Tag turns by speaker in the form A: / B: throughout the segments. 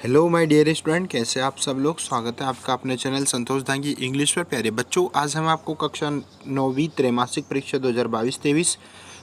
A: Hello my dear student, कैसे आप सब लोग। स्वागत है आपका अपने चैनल संतोष दांगी इंग्लिश पर। प्यारे बच्चों, आज हम आपको कक्षा 9वीं त्रैमासिक परीक्षा 2022-23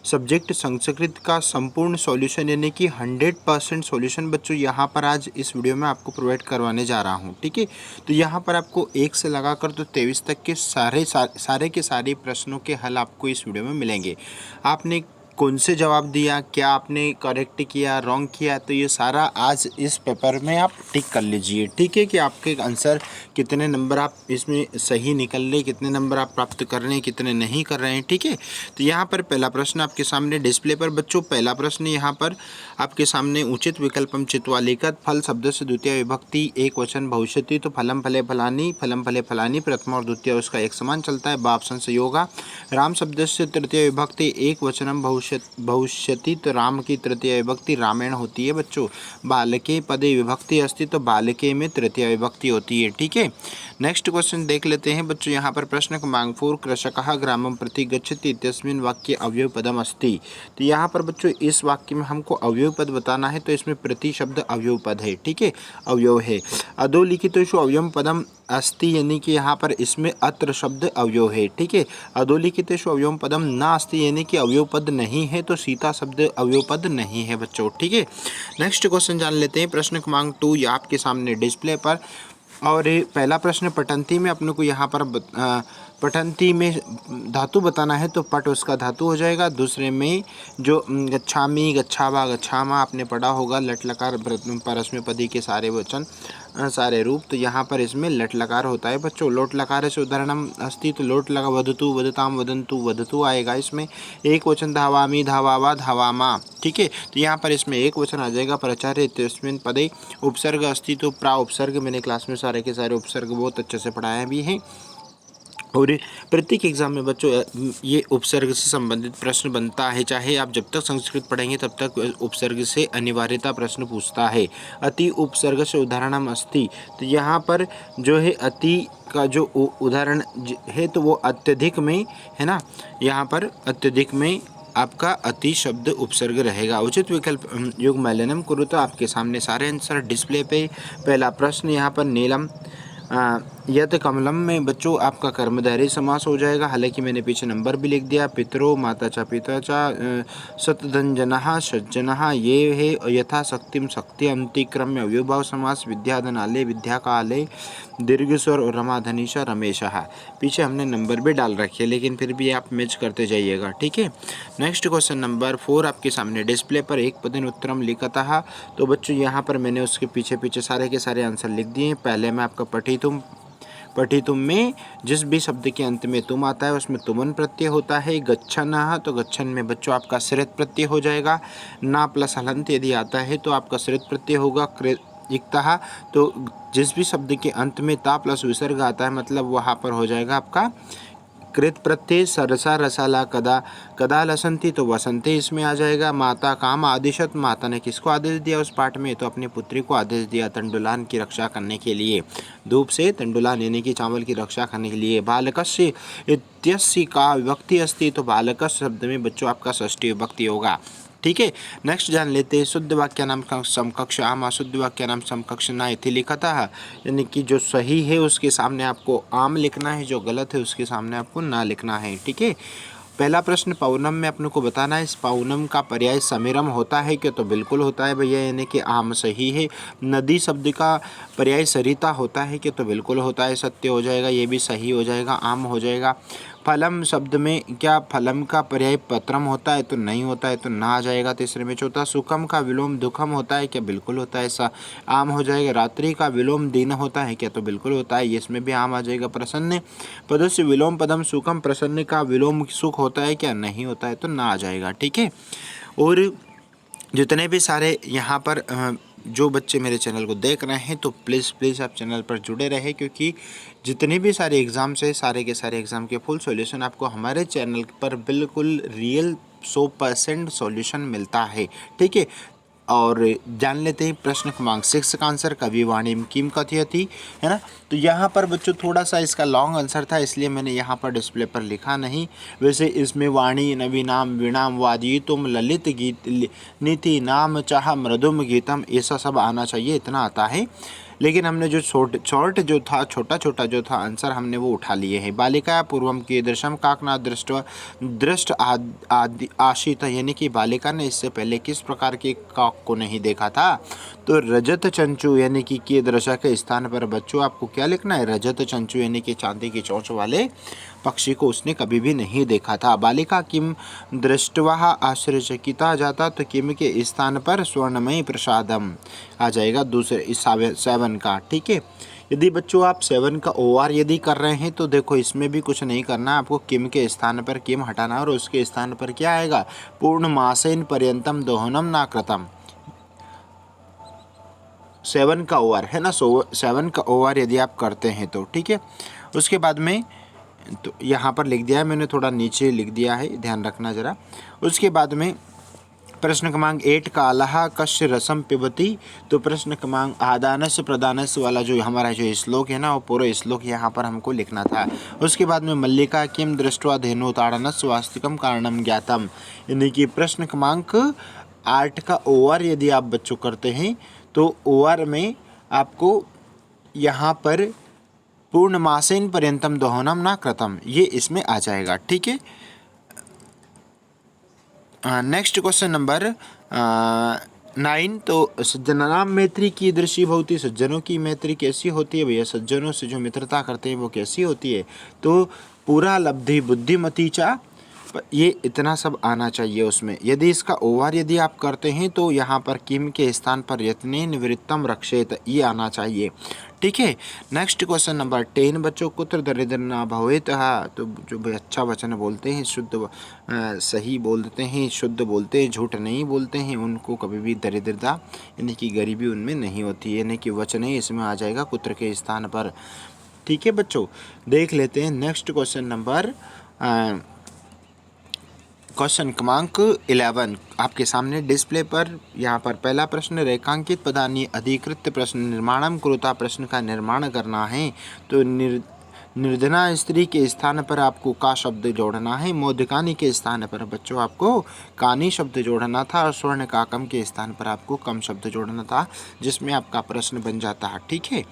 A: सब्जेक्ट संस्कृत का संपूर्ण सॉल्यूशन यानी कि 100% सॉल्यूशन बच्चों यहाँ पर आज इस वीडियो में आपको प्रोवाइड करवाने जा रहा हूँ। ठीक है, तो यहाँ पर आपको 1 से लगाकर तो 23 तक के सारे के सारे प्रश्नों के हल आपको इस वीडियो में मिलेंगे। आपने कौन से जवाब दिया, क्या आपने करेक्ट किया, रॉन्ग किया, तो ये सारा आज इस पेपर में आप टिक कर लीजिए। ठीक है, कि आपके आंसर कितने नंबर आप इसमें सही निकल रहे, कितने नंबर आप प्राप्त कर रहे हैं, कितने नहीं कर रहे हैं। ठीक है, तो यहाँ पर पहला प्रश्न आपके सामने डिस्प्ले पर बच्चों, पहला प्रश्न यहाँ पर आपके सामने उचित विकल्पम चित्वा लिखत फल शब्द से द्वितीय विभक्ति एक वचन भविष्यति, तो फलम फले फलानी प्रथमा और द्वितीय उसका एक समान चलता है। बा ऑप्शन से योगा। राम शब्द से तृतीय विभक्ति एक वचनम भविष्यति, तो राम की तृतीय विभक्ति रामायण होती है बच्चों। बालके पदे विभक्ति अस्ति, तो बालके में तृतीय विभक्ति होती है। ठीक है, नेक्स्ट क्वेश्चन देख लेते हैं बच्चों। यहाँ पर प्रश्न क्रमांक 4, कृषकः ग्रामं प्रति गच्छति इत्यस्मिन् वाक्ये अवयव पदम अस्ति। तो यहाँ पर बच्चों इस वाक्य में हमको अवयव पद बताना है, तो इसमें प्रति शब्द अवयव पद है। ठीक है, अवयव है। अधोलिखितेषु अवयव पदम अस्ति, यानी कि यहाँ पर इसमें अत्र शब्द अवयव है। ठीक है, अधोलिखितेषु अवयव पदम न अस्ति, यानी कि अवयव पद नहीं है, तो सीता शब्द अवयव पद नहीं है बच्चों। ठीक है, नेक्स्ट क्वेश्चन जान लेते हैं। प्रश्न क्रमांक 2 ये आपके सामने डिस्प्ले पर, और पहला प्रश्न पठंती में अपने को यहाँ पर पठंती में धातु बताना है, तो पट उसका धातु हो जाएगा। दूसरे में जो गच्छामि, गच्छावा, गच्छामा आपने पढ़ा होगा, लट लकार परस्मैपदी के सारे वचन सारे रूप, तो यहाँ पर इसमें लट लकार होता है बच्चों। लोट लकार से उदाहरणम अस्ति, तो लोट लगा वदतु वदताम वदंतु वदतु आएगा। इसमें एक वचन धावामी धावावा धावामा। ठीक है, तो यहाँ पर इसमें एक वचन आ जाएगा। प्रचार्य तस्मिन् पदे उपसर्ग अस्ति, तो प्रा उपसर्ग, मैंने क्लास में सारे के सारे उपसर्ग बहुत अच्छे से पढ़ाया भी हैं। और प्रत्येक एग्जाम में बच्चों ये उपसर्ग से संबंधित प्रश्न बनता है, चाहे आप जब तक संस्कृत पढ़ेंगे तब तक उपसर्ग से अनिवार्यता प्रश्न पूछता है। अति उपसर्ग से उदाहरणम अस्ति, तो यहाँ पर जो है अति का जो उदाहरण है तो वो अत्यधिक में है ना, यहाँ पर अत्यधिक में आपका अति शब्द उपसर्ग रहेगा। उचित विकल्प युग मैलनम करो, तो आपके सामने सारे आंसर डिस्प्ले पे। पहला प्रश्न यहाँ पर नीलम यत कमलम में बच्चों आपका कर्मधारय समास हो जाएगा। हालांकि मैंने पीछे नंबर भी लिख दिया। पितरो माता चा पिता चा सतधनजनः सज्जनः ये है यथा शक्तिम शक्ति अंतिक्रम में अव्यभाव समास। विद्याधनालय विद्या काले दीर्घ स्वर और रमाधनीशा रमेशः, पीछे हमने नंबर भी डाल रखे, लेकिन फिर भी आप मैच करते जाइएगा। ठीक है, नेक्स्ट क्वेश्चन नंबर 4 आपके सामने डिस्प्ले पर। एक पदन उत्तरम लिखतः, तो बच्चों यहाँ पर मैंने उसके पीछे पीछे सारे के सारे आंसर लिख दिए। पहले में आपका पठितुम में जिस भी शब्द के अंत में तुम आता है उसमें तुमन प्रत्यय होता है। गच्छन, तो गच्छन में बच्चों आपका सृत प्रत्यय हो जाएगा। ना प्लस हलंत यदि आता है तो आपका सृत प्रत्यय होगा। इक्तः, तो जिस भी शब्द के अंत में ता प्लस विसर्ग आता है मतलब वहाँ पर हो जाएगा आपका कृत प्रत्यय। सरसा रसाला कदा कदा लसंती, तो वसंती इसमें आ जाएगा। माता काम आदेशत, माता ने किसको आदेश दिया उस पाठ में, तो अपनी पुत्री को आदेश दिया तंडुलान की रक्षा करने के लिए। धूप से तंडुलान यानी कि चावल की रक्षा करने के लिए। बालकस्य इत्यस्य का विभक्ति अस्ति, तो बालकस्य शब्द में बच्चों आपका षष्ठी विभक्ति होगा। ठीक है, नेक्स्ट जान लेते हैं। शुद्ध वाक्य नाम समकक्ष आम, अशुद्ध वाक्य नाम समकक्ष ना इति लिखता है, यानी कि जो सही है उसके सामने आपको आम लिखना है, जो गलत है उसके सामने आपको ना लिखना है। ठीक है, पहला प्रश्न पौनम में अपने को बताना है, इस पौनम का पर्याय समीरम होता है क्या, तो बिल्कुल होता है भैया, यानी कि आम सही है। नदी शब्द का पर्याय सरिता होता है क्या, तो बिल्कुल होता है, सत्य हो जाएगा, ये भी सही हो जाएगा, आम हो जाएगा। फलम शब्द में क्या फलम का पर्याय पत्रम होता है, तो नहीं होता है, तो ना आ जाएगा तीसरे में। चौथा, सुखम का विलोम दुखम होता है क्या, बिल्कुल होता है, ऐसा आम हो जाएगा। रात्रि का विलोम दिन होता है क्या, तो बिल्कुल होता है, इसमें भी आम आ जाएगा। प्रसन्न पदों से विलोम पदम सुखम, प्रसन्न का विलोम सुख होता है क्या, नहीं होता है, तो ना आ जाएगा। ठीक है, और जितने भी सारे यहाँ पर जो बच्चे मेरे चैनल को देख रहे हैं तो प्लीज़ आप चैनल पर जुड़े रहे, क्योंकि जितने भी सारे एग्ज़ाम्स है सारे के सारे एग्ज़ाम के फुल सॉल्यूशन आपको हमारे चैनल पर बिल्कुल रियल 100% सॉल्यूशन मिलता है। ठीक है, और जान लेते हैं प्रश्न क्रमांक 6 का आंसर। कवि वाणी किम कथयति, है ना। तो यहाँ पर बच्चों थोड़ा सा इसका लॉन्ग आंसर था, इसलिए मैंने यहाँ पर डिस्प्ले पर लिखा नहीं। वैसे इसमें वाणी नवीनाम वीणाम वादयितुम ललित गीत नीति नाम चाह मृदुम गीतम ऐसा सब आना चाहिए, इतना आता है। लेकिन हमने जो शॉर्ट जो था, छोटा छोटा जो था आंसर, हमने वो उठा लिए हैं। बालिका पूर्वम कीदृशम काकना दृष्ट आदि आशित, यानी कि बालिका ने इससे पहले किस प्रकार के काक को नहीं देखा था। तो रजत चंचू यानी कि कीदृश के स्थान पर बच्चों आपको क्या लिखना है, रजत चंचू यानी कि चांदी की चोंच वाले पक्षी को उसने कभी भी नहीं देखा था। बालिका किम दृष्टवा आश्चर्यचकिता जाता, तो किम के स्थान पर स्वर्णमयी प्रसादम आ जाएगा दूसरे 7 का, ठीक है। यदि बच्चों आप 7 का OR यदि कर रहे हैं तो देखो इसमें भी कुछ नहीं करना, आपको किम के स्थान पर किम हटाना और उसके स्थान पर क्या आएगा, पूर्ण मासेन पर्यंतम दोहनम ना कृतम। 7 का OR है ना, 7 का OR यदि आप करते हैं तो ठीक है। उसके बाद में तो यहाँ पर लिख दिया है मैंने, थोड़ा नीचे लिख दिया है, ध्यान रखना ज़रा। उसके बाद में प्रश्न क्रमांक 8 का अलाहा कश्य रसम पिबती, तो प्रश्न क्रमांक आदानस प्रदानस वाला जो हमारा जो श्लोक है ना, वो पूरा श्लोक यहाँ पर हमको लिखना था। उसके बाद में मल्लिका किम दृष्टवा धेनु ताड़नस वास्तविकम कारणम ज्ञातम, यानी कि प्रश्न क्रमांक 8 का OR यदि आप बच्चों करते हैं तो OR में आपको यहाँ पर पूर्ण मासेन पर्यंतम दोहनम ना कृतम, ये इसमें आ जाएगा, ठीक है। नेक्स्ट क्वेश्चन नंबर 9, तो सज्जनानाम मैत्री की दृष्टि भवती, सज्जनों की मैत्री कैसी होती है भैया, सज्जनों से जो मित्रता करते हैं वो कैसी होती है। तो पूरा लब्धि बुद्धिमती चा, ये इतना सब आना चाहिए उसमें। यदि इसका OR यदि आप करते हैं तो यहाँ पर किम के स्थान पर यत्ने निवृत्तम रक्षेत, ये आना चाहिए, ठीक है। नेक्स्ट क्वेश्चन नंबर 10 बच्चों, कुत्र दरिद्र न भवेत, तो जो अच्छा वचन बोलते हैं, शुद्ध सही बोलते हैं, शुद्ध बोलते हैं, झूठ नहीं बोलते हैं, उनको कभी भी दरिद्रता यानी कि गरीबी उनमें नहीं होती, यानी कि वचन ही इसमें आ जाएगा कुत्र के स्थान पर, ठीक है बच्चों। देख लेते हैं नेक्स्ट क्वेश्चन नंबर क्वेश्चन क्रमांक 11 आपके सामने डिस्प्ले पर। यहाँ पर पहला प्रश्न, रेखांकित पदानि अधिकृत प्रश्न निर्माणम कुरुता, प्रश्न का निर्माण करना है। तो निर्धना स्त्री के स्थान पर आपको का शब्द जोड़ना है, मोदिकानी के स्थान पर बच्चों आपको कानी शब्द जोड़ना था, और स्वर्ण काकम के स्थान पर आपको कम शब्द जोड़ना था, जिसमें आपका प्रश्न बन जाता है, ठीक है।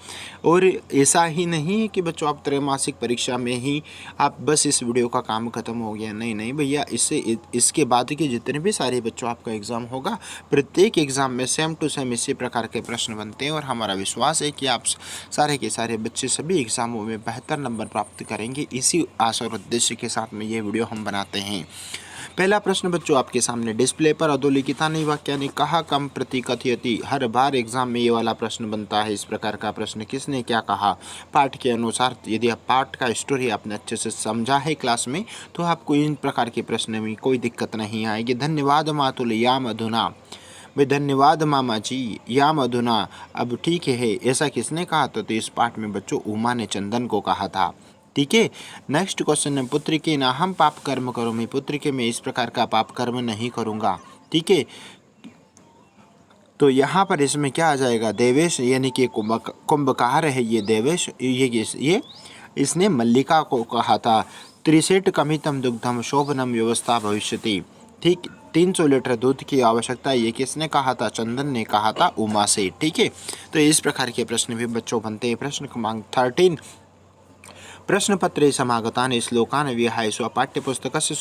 A: और ऐसा ही नहीं है कि बच्चों आप त्रैमासिक परीक्षा में ही आप बस इस वीडियो का काम खत्म हो गया, नहीं नहीं भैया, इसके बाद के जितने भी सारे बच्चों आपका एग्ज़ाम होगा, प्रत्येक एग्ज़ाम में सेम टू सेम इसी प्रकार के प्रश्न बनते हैं, और हमारा विश्वास है कि आप सारे के सारे बच्चे सभी एग्ज़ामों में बेहतर नंबर प्राप्त करेंगे। इसी आशा और उद्देश्य के साथ में ये वीडियो हम बनाते हैं। पहला प्रश्न बच्चों आपके सामने डिस्प्ले पर, अधोलिखितानि वाक्यानि कहा कम प्रति कथयति, हर बार एग्जाम में ये वाला प्रश्न बनता है, इस प्रकार का प्रश्न किसने क्या कहा। पाठ के अनुसार यदि आप पाठ का स्टोरी आपने अच्छे से समझा है क्लास में, तो आपको इन प्रकार के प्रश्न में कोई दिक्कत नहीं आएगी। धन्यवाद मातुल याम अधुना, भाई धन्यवाद मामा जी, याम अधुना, अब ठीक है, ऐसा किसने कहा था। तो इस पाठ में बच्चों उमा ने चंदन को कहा था, ठीक है। नेक्स्ट क्वेश्चन है, पुत्र के ना हम पाप कर्म करो, मैं पुत्र के मैं इस प्रकार का पाप कर्म नहीं करूँगा, ठीक है। तो यहाँ पर इसमें क्या आ जाएगा, देवेश यानी कि कुंभकार है ये देवेश, ये इसने मल्लिका को कहा था। त्रिशेट कमितम दुग्धम शोभनम व्यवस्था भविष्यति, ठीक, 300 लीटर दूध की आवश्यकता, ये किसने कहा था, चंदन ने कहा था उमा से, ठीक है। तो इस प्रकार के प्रश्न भी बच्चों बनते हैं। प्रश्न क्रमांक 13, प्रश्नपत्रे समागतानि श्लोकान् विहाय स्वपाठ्यपुस्तकस्य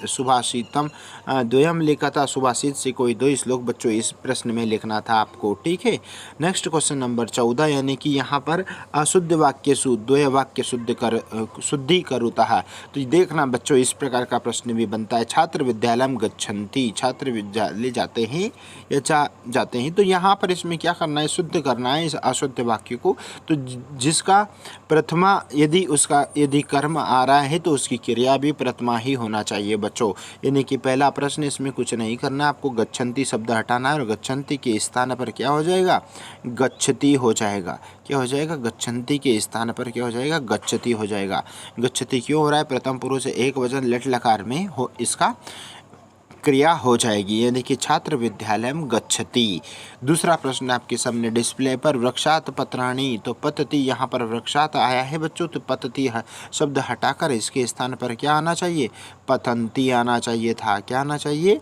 A: सुभाषितम द्वयं लिखता, सुभाषित से कोई 2 श्लोक बच्चों इस प्रश्न में लिखना था आपको, ठीक है। नेक्स्ट क्वेश्चन नंबर 14, यानी कि यहाँ पर अशुद्ध वाक्य द्वय वाक्य शुद्धि करुतः, तो देखना बच्चों इस प्रकार का प्रश्न भी बनता है। छात्र विद्यालय गच्छन्ति, छात्र विद्यालय जाते हैं या जाते हैं, तो यहाँ पर इसमें क्या करना है, शुद्ध करना है इस अशुद्ध वाक्य को। तो जिसका प्रथमा यदि कर्म आ रहा है तो उसकी क्रिया भी प्रथमा ही होना चाहिए बच्चों, यानी कि पहला प्रश्न इसमें कुछ नहीं करना, आपको गच्छन्ति शब्द हटाना है, और गच्छन्ति के स्थान पर क्या हो जाएगा, गच्छति हो जाएगा। क्या हो जाएगा, गच्छन्ति के स्थान पर क्या हो जाएगा, गच्छति हो जाएगा। गच्छति क्यों हो रहा है, प्रथम पुरुष से एक वचन लट लकार में हो, इसका क्रिया हो जाएगी, यानी कि छात्र विद्यालयम गच्छति। दूसरा प्रश्न आपके सामने डिस्प्ले पर, वृक्षात पत्राणि, तो पतति, यहाँ पर वृक्षात आया है बच्चों, तो पतति शब्द हटाकर इसके स्थान पर क्या आना चाहिए, पतंती आना चाहिए था। क्या आना चाहिए,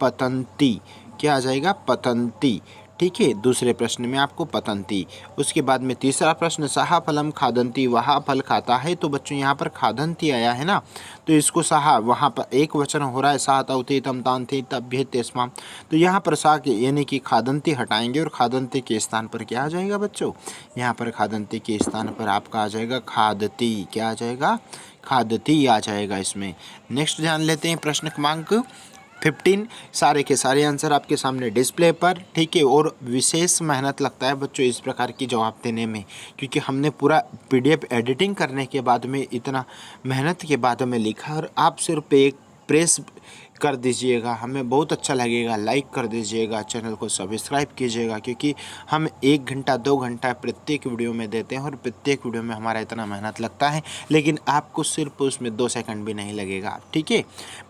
A: पतंती। क्या आ जाएगा, पतंती। ठीक है, दूसरे प्रश्न में आपको पतंती। उसके बाद में तीसरा प्रश्न, सहा फलम खादंती, वह फल खाता है, तो बच्चों यहाँ पर खादंती आया है ना, तो इसको सहा, वहाँ पर एक वचन हो रहा है, सा तवते तम तांते तभ्य तेस्माम, तो यहाँ पर सा के यानी कि खादंती हटाएंगे और खादंती के स्थान पर क्या आ जाएगा बच्चों, यहाँ पर खादंती के स्थान पर आपका आ जाएगा खादती। क्या आ जाएगा, खादती आ जाएगा इसमें। नेक्स्ट जान लेते हैं प्रश्न क्रमांक 15। सारे के सारे आंसर आपके सामने डिस्प्ले पर, ठीक है। और विशेष मेहनत लगता है बच्चों इस प्रकार की जवाब देने में, क्योंकि हमने पूरा पीडीएफ एडिटिंग करने के बाद में इतना मेहनत के बाद में लिखा, और आप सिर्फ एक प्रेस कर दीजिएगा, हमें बहुत अच्छा लगेगा। लाइक कर दीजिएगा, चैनल को सब्सक्राइब कीजिएगा, क्योंकि हम 1 घंटा 2 घंटा प्रत्येक वीडियो में देते हैं, और प्रत्येक वीडियो में हमारा इतना मेहनत लगता है, लेकिन आपको सिर्फ उसमें 2 सेकंड भी नहीं लगेगा। ठीक है,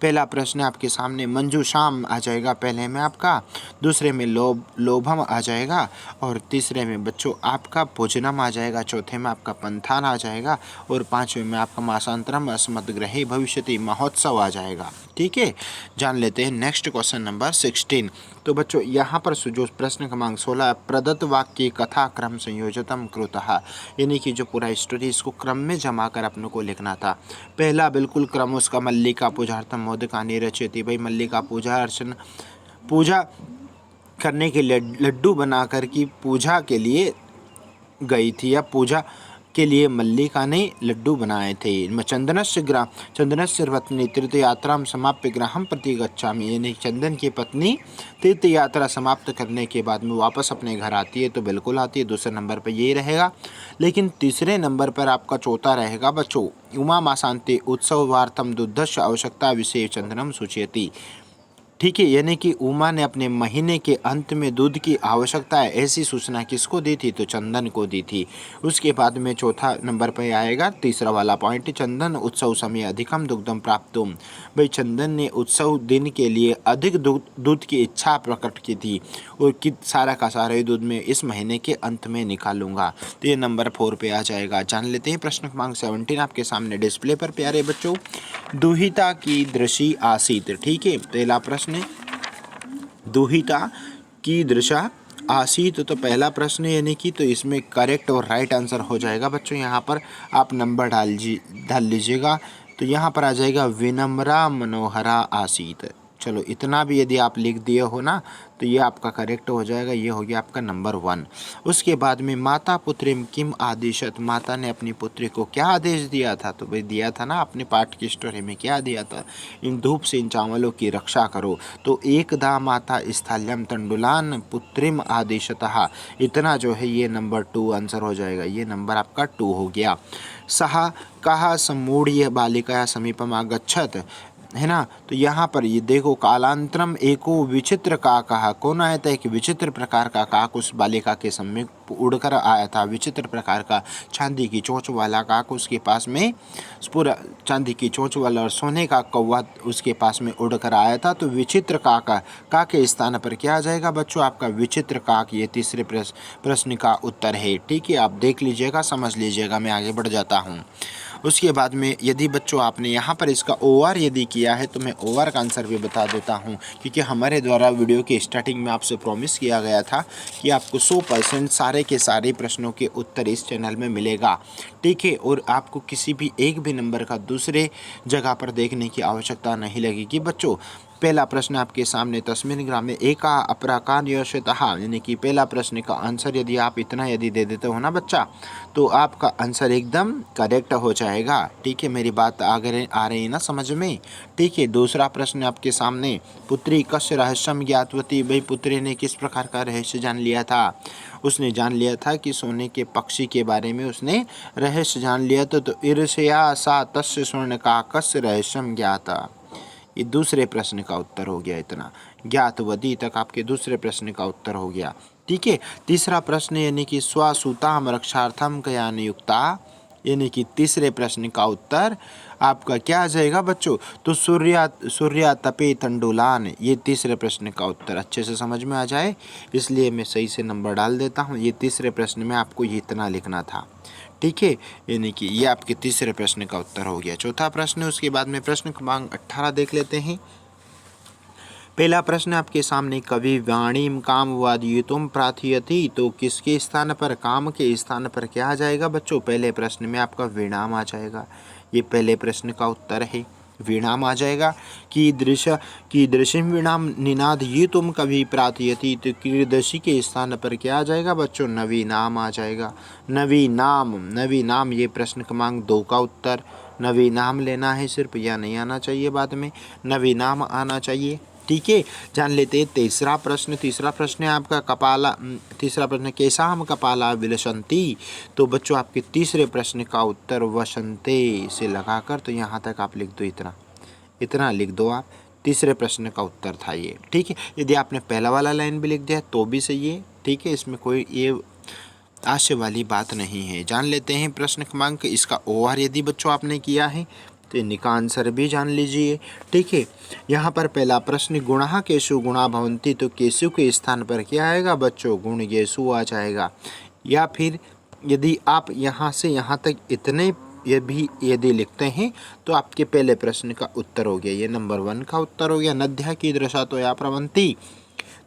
A: पहला प्रश्न आपके सामने मंजूषाम आ जाएगा पहले में आपका, दूसरे में लोभम आ जाएगा, और तीसरे में बच्चों आपका भोजनम आ जाएगा, चौथे में आपका पंथान आ जाएगा, और पाँचवें में आपका मासांतरम अस्मद्ग्रहे भविष्यति महोत्सव आ जाएगा। ठीक है, जान लेते हैं नेक्स्ट क्वेश्चन नंबर 16। तो बच्चों यहाँ पर जो प्रश्न क्रमांक 16, प्रदत्त वाक्य कथा क्रम संयोजतम कृतः, यानी कि जो पूरा स्टोरी इसको क्रम में जमा कर अपने को लिखना था। पहला बिल्कुल क्रम उसका मल्लिका पूजार्थम मोदकानि रचयति, भाई मल्लिका पूजा अर्चना पूजा करने के लिए लड्डू बनाकर की पूजा के लिए गई थी, या पूजा के लिए मल्लिका ने लड्डू बनाए थे। चंदनस्य पत्नी तीर्थयात्रा समाप्य गृहं प्रति गच्छामि, यानी चंदन की पत्नी तीर्थ यात्रा समाप्त करने के बाद में वापस अपने घर आती है, तो बिल्कुल आती है, दूसरे नंबर पर यही रहेगा। लेकिन तीसरे नंबर पर आपका चौथा रहेगा बच्चों, उमा मासांते उत्सवार्थम दुग्धस्य आवश्यकता विषय चंदनम सूचयति। ठीक है, यानी कि उमा ने अपने महीने के अंत में दूध की आवश्यकता है ऐसी सूचना किसको दी थी, तो चंदन को दी थी। उसके बाद में चौथा नंबर पर आएगा तीसरा वाला पॉइंट, चंदन उत्सव समय अधिकम दुग्धम प्राप्तुम, भाई चंदन ने उत्सव दिन के लिए अधिक दूध की इच्छा प्रकट की थी, और कि सारा का सारा दूध में इस महीने के अंत में निकालूंगा, तो ये नंबर 4 पे आ जाएगा। जान लेते हैं प्रश्न क्रमांक 17 आपके सामने डिस्प्ले पर प्यारे बच्चों, दुहिता की दृषि आसीत। ठीक है, पहला प्रश्न दुहिता की दृशा आसीत, तो पहला प्रश्न यानी कि, तो इसमें करेक्ट और राइट आंसर हो जाएगा बच्चों। यहाँ पर आप नंबर डाल लीजिएगा, तो यहाँ पर आ जाएगा विनम्रा मनोहरा आसीत। चलो इतना भी यदि आप लिख दिए हो ना, तो ये आपका करेक्ट हो जाएगा, ये हो गया आपका नंबर 1। उसके बाद में माता पुत्रीम किम आदेशत, माता ने अपनी पुत्री को क्या आदेश दिया था, तो भाई दिया था ना अपने पाठ की स्टोरी में, क्या दिया था, इन धूप से इन चावलों की रक्षा करो। तो एकदा माता स्थाल्यम तंडुलान पुत्रिम आदेशतः, इतना जो है ये नंबर 2 आंसर हो जाएगा, ये नंबर आपका 2 हो गया। सहा कहा सम्मूढ़ बालिका समीपम आगच्छत, है ना, तो यहाँ पर ये देखो कालांतरम एको विचित्र का कहा, कौन आया था, एक विचित्र प्रकार का काक उस बालिका के सम्मुख उड़कर आया था। विचित्र प्रकार का चांदी की चोंच वाला काक उसके पास में, पूरा चांदी की चोंच वाला और सोने का कौवा उसके पास में उड़कर आया था। तो विचित्र का के स्थान पर क्या आ जाएगा बच्चों, आपका विचित्र काक, ये तीसरे प्रश्न का उत्तर है। ठीक है, आप देख लीजिएगा, समझ लीजिएगा, मैं आगे बढ़ जाता हूँ। उसके बाद में यदि बच्चों आपने यहाँ पर इसका ओवर यदि किया है, तो मैं ओवर का आंसर भी बता देता हूँ, क्योंकि हमारे द्वारा वीडियो के स्टार्टिंग में आपसे प्रॉमिस किया गया था कि आपको 100% सारे के सारे प्रश्नों के उत्तर इस चैनल में मिलेगा। ठीक है, और आपको किसी भी एक भी नंबर का दूसरे जगह पर देखने की आवश्यकता नहीं लगेगी बच्चों। पहला प्रश्न आपके सामने, तस्मिन् ग्रामे एका अपराकान यशतः, यानी कि पहला प्रश्न का आंसर यदि आप इतना यदि दे देते हो ना बच्चा, तो आपका आंसर एकदम करेक्ट हो जाएगा। ठीक है, मेरी बात आगे आ रही है ना समझ में। ठीक है, दूसरा प्रश्न आपके सामने, पुत्री कस्य रहस्यम ज्ञातवती, भाई पुत्री ने किस प्रकार का रहस्य जान लिया था, उसने जान लिया था कि सोने के पक्षी के बारे में उसने रहस्य जान लिया था। तो ईर्ष्या सा तस्य स्वर्ण का कस्य रहस्यम ज्ञाता, ये दूसरे प्रश्न का उत्तर हो गया। इतना ज्ञातवती तक आपके दूसरे प्रश्न का उत्तर हो गया। ठीक है, तीसरा प्रश्न यानी कि स्वसूताम रक्षार्थम कया नियुक्ता, यानी कि तीसरे प्रश्न का उत्तर आपका क्या आ जाएगा बच्चों, तो सूर्या तपे तंडुलान, ये तीसरे प्रश्न का उत्तर अच्छे से समझ में आ जाए इसलिए मैं सही से नंबर डाल देता हूँ। ये तीसरे प्रश्न में आपको ये इतना लिखना था, ठीक है, यानी कि ये आपके तीसरे प्रश्न का उत्तर हो गया। चौथा प्रश्न, उसके बाद में प्रश्न क्रमांक 18 देख लेते हैं। पहला प्रश्न आपके सामने, कवि वाणीम कामवादयुतुम प्रार्थयति, तो किसके स्थान पर, काम के स्थान पर क्या आ जाएगा बच्चों, पहले प्रश्न में आपका विराम आ जाएगा। ये पहले प्रश्न का उत्तर है, विराम आ जाएगा। कीदृशम विराम निनाद ये तुम कवि प्रार्थयति, तो कीदृशी के स्थान पर क्या आ जाएगा बच्चों, नवी नाम आ जाएगा। नवी नाम ये प्रश्न क्रमांक 2 का उत्तर। नवी नाम लेना है सिर्फ, या नहीं आना चाहिए बाद में, नवी नाम आना चाहिए, ठीक है। जान लेते हैं तीसरा प्रश्न। तीसरा प्रश्न है आपका तीसरा प्रश्न, कैसा हम कपाला विलसंती, तो बच्चों आपके तीसरे प्रश्न का उत्तर वसंते से लगाकर, तो यहाँ तक आप लिख दो, इतना लिख दो आप, तीसरे प्रश्न का उत्तर था ये, ठीक है। यदि आपने पहला वाला लाइन भी लिख दिया तो भी सही है, ठीक है, इसमें कोई ये आशय वाली बात नहीं है। जान लेते हैं प्रश्न क्रमांक इसका ओआर, यदि बच्चों आपने किया है तो इनका आंसर भी जान लीजिए, ठीक है। यहाँ पर पहला प्रश्न, गुणः केशु गुणा भवन्ति, तो केशु के स्थान पर क्या आएगा बच्चों, गुण गेसु आ जाएगा। या फिर यदि आप यहाँ से यहाँ तक इतने ये भी यदि लिखते हैं तो आपके पहले प्रश्न का उत्तर हो गया, ये नंबर 1 का उत्तर हो गया। नद्या कीदृशा तो या प्रवन्ति,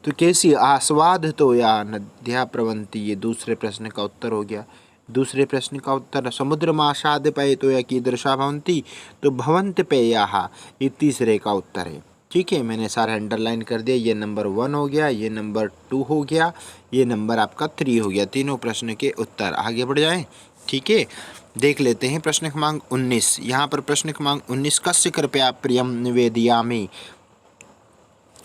A: तो कैसी आस्वाद तो या नद्या प्रवन्ति, ये दूसरे प्रश्न का उत्तर हो गया। दूसरे प्रश्न का उत्तर, समुद्रमाशाद पेय तो या कीदृशा भवन्ति, तो भवन्त पेयाः, ये तीसरे का उत्तर है, ठीक है। मैंने सारा अंडरलाइन कर दिया, ये नंबर 1 हो गया, ये नंबर 2 हो गया, ये नंबर आपका 3 हो गया। तीनों प्रश्न के उत्तर, आगे बढ़ जाएं, ठीक है। देख लेते हैं प्रश्न क्रमांक 19। यहाँ पर प्रश्न क्रमांक 19, कस्य कृपया प्रियम निवेदयामि,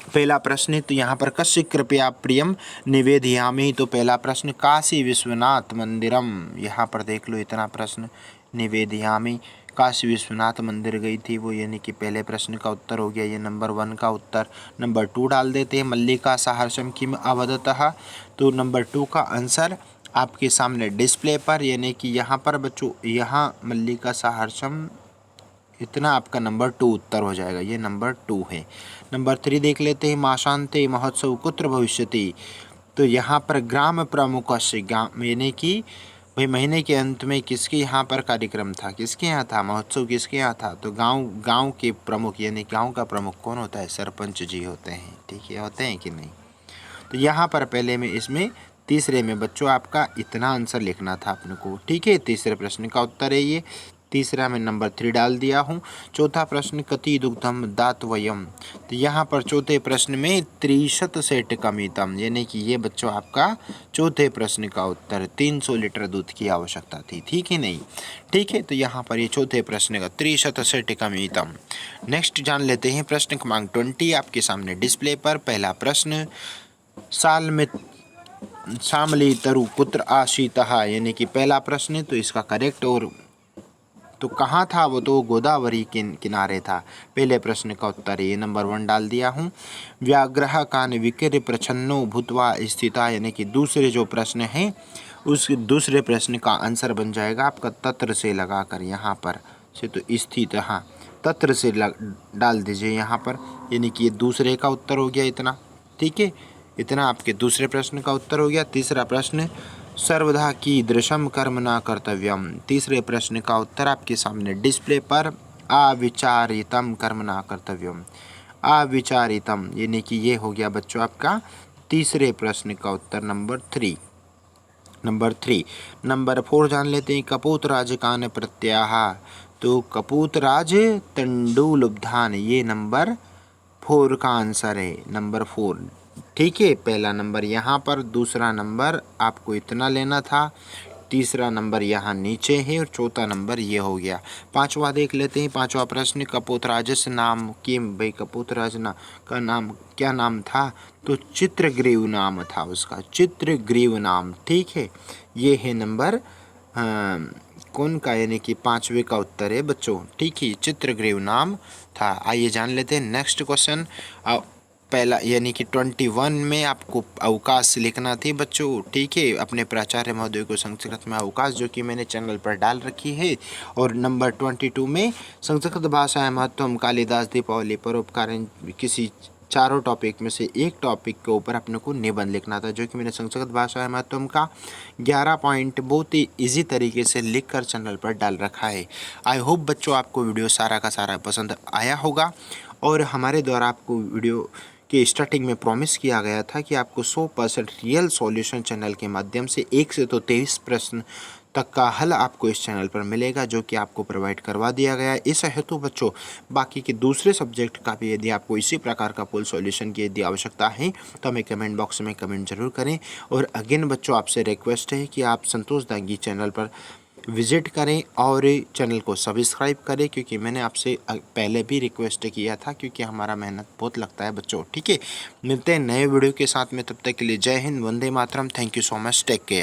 A: पहला प्रश्न है तो यहाँ पर कस्य कृपया प्रियम निवेदयामि, तो पहला प्रश्न काशी विश्वनाथ मंदिरम, यहाँ पर देख लो इतना प्रश्न, निवेदयामि काशी विश्वनाथ मंदिर गई थी वो, यानी कि पहले प्रश्न का उत्तर हो गया, ये नंबर 1 का उत्तर। नंबर 2 डाल देते हैं, मल्लिका सहर्षम किम अवदतः, तो नंबर 2 का आंसर आपके सामने डिस्प्ले पर, यानी कि यहाँ पर बच्चों, यहाँ मल्लिका सहर्षम, इतना आपका नंबर 2 उत्तर हो जाएगा, ये नंबर 2 है। नंबर 3 देख लेते हैं, माशांते महोत्सव कुत्र भविष्यति, तो यहाँ पर ग्राम प्रमुख से, यानी कि भाई महीने के अंत में किसके यहाँ पर कार्यक्रम था, किसके यहाँ था महोत्सव, किसके यहाँ था, तो गांव के प्रमुख, यानी गांव का प्रमुख कौन होता है, सरपंच जी होते हैं, ठीक है, होते हैं कि नहीं। तो यहाँ पर पहले में इसमें तीसरे में बच्चों आपका इतना आंसर लिखना था अपने को, ठीक है, तीसरे प्रश्न का उत्तर है ये, तीसरा मैं नंबर 3 डाल दिया हूँ। चौथा प्रश्न, कति दुग्धम दातवयम, तो यहाँ पर चौथे प्रश्न में 63 सेट कमितम, यानी कि ये बच्चों आपका चौथे प्रश्न का उत्तर, 300 लीटर दूध की आवश्यकता थी, ठीक है नहीं, ठीक है। तो यहाँ पर ये चौथे प्रश्न का 63 सेट कमितम। नेक्स्ट जान लेते हैं प्रश्न क्रमांक 20 आपके सामने डिस्प्ले पर। पहला प्रश्न, साल में शामली तरु पुत्र आशीतः, यानी कि पहला प्रश्न तो इसका करेक्ट, और तो कहाँ था वो, तो गोदावरी के किनारे था, पहले प्रश्न का उत्तर ये नंबर 1 डाल दिया हूँ। व्याघ्रः कान विकिर प्रच्छन्नो भूत्वा स्थिता, यानी कि दूसरे जो प्रश्न है उस दूसरे प्रश्न का आंसर बन जाएगा आपका तत्र से लगाकर, यहाँ पर से तो स्थित, हाँ तत्र से डाल दीजिए यहाँ पर, यानी कि ये दूसरे का उत्तर हो गया इतना, ठीक है, इतना आपके दूसरे प्रश्न का उत्तर हो गया। तीसरा प्रश्न, सर्वदा कीदृशम कर्म न कर्तव्यम, तीसरे प्रश्न का उत्तर आपके सामने डिस्प्ले पर, अविचारितम कर्म न कर्तव्यम, अविचारितम, यानी कि ये हो गया बच्चों आपका तीसरे प्रश्न का उत्तर नंबर 3। नंबर 4 जान लेते हैं, कपूतराज कान प्रत्याह, तो कपूतराज तंडुलुब्धान, ये नंबर 4 का आंसर है, नंबर 4, ठीक है। पहला नंबर यहाँ पर, दूसरा नंबर आपको इतना लेना था, तीसरा नंबर यहाँ नीचे है, और चौथा नंबर ये हो गया। पांचवा देख लेते हैं, पांचवा प्रश्न, कपूतराजस नाम किम, भाई कपूतराज का नाम क्या नाम था, तो चित्रग्रीव नाम था उसका, चित्रग्रीव नाम, ठीक है, ये है नंबर कौन का, यानी कि 5वें का उत्तर है बच्चों, ठीक है, चित्रग्रीव नाम था। आइए जान लेते हैं नेक्स्ट क्वेश्चन। पहला यानी कि 21 में आपको अवकाश लिखना थी बच्चों, ठीक है। अपने प्राचार्य महोदय को संस्कृत में अवकाश, जो कि मैंने चैनल पर डाल रखी है। और नंबर 22 में संस्कृत भाषा महत्व, कालिदास, दीपावली, परोपकार, किसी चारों टॉपिक में से एक टॉपिक के ऊपर अपने को निबंध लिखना था, जो कि मैंने संस्कृत भाषा महत्व का 11 पॉइंट बहुत ही इजी तरीके से लिख कर चैनल पर डाल रखा है। आई होप बच्चों आपको वीडियो सारा का सारा पसंद आया होगा। और हमारे द्वारा आपको वीडियो के स्टार्टिंग में प्रॉमिस किया गया था कि आपको 100% रियल सॉल्यूशन चैनल के माध्यम से 1 से तो 23 प्रश्न तक का हल आपको इस चैनल पर मिलेगा, जो कि आपको प्रोवाइड करवा दिया गया है। इस हेतु बच्चों बाकी के दूसरे सब्जेक्ट का भी यदि आपको इसी प्रकार का फुल सॉल्यूशन की यदि आवश्यकता है तो हमें कमेंट बॉक्स में कमेंट जरूर करें। और अगेन बच्चों आपसे रिक्वेस्ट है कि आप संतोष दांगी चैनल पर विजिट करें और चैनल को सब्सक्राइब करें, क्योंकि मैंने आपसे पहले भी रिक्वेस्ट किया था, क्योंकि हमारा मेहनत बहुत लगता है बच्चों, ठीक है। मिलते हैं नए वीडियो के साथ में, तब तक के लिए जय हिंद, वंदे मातरम, thank you so much, take care.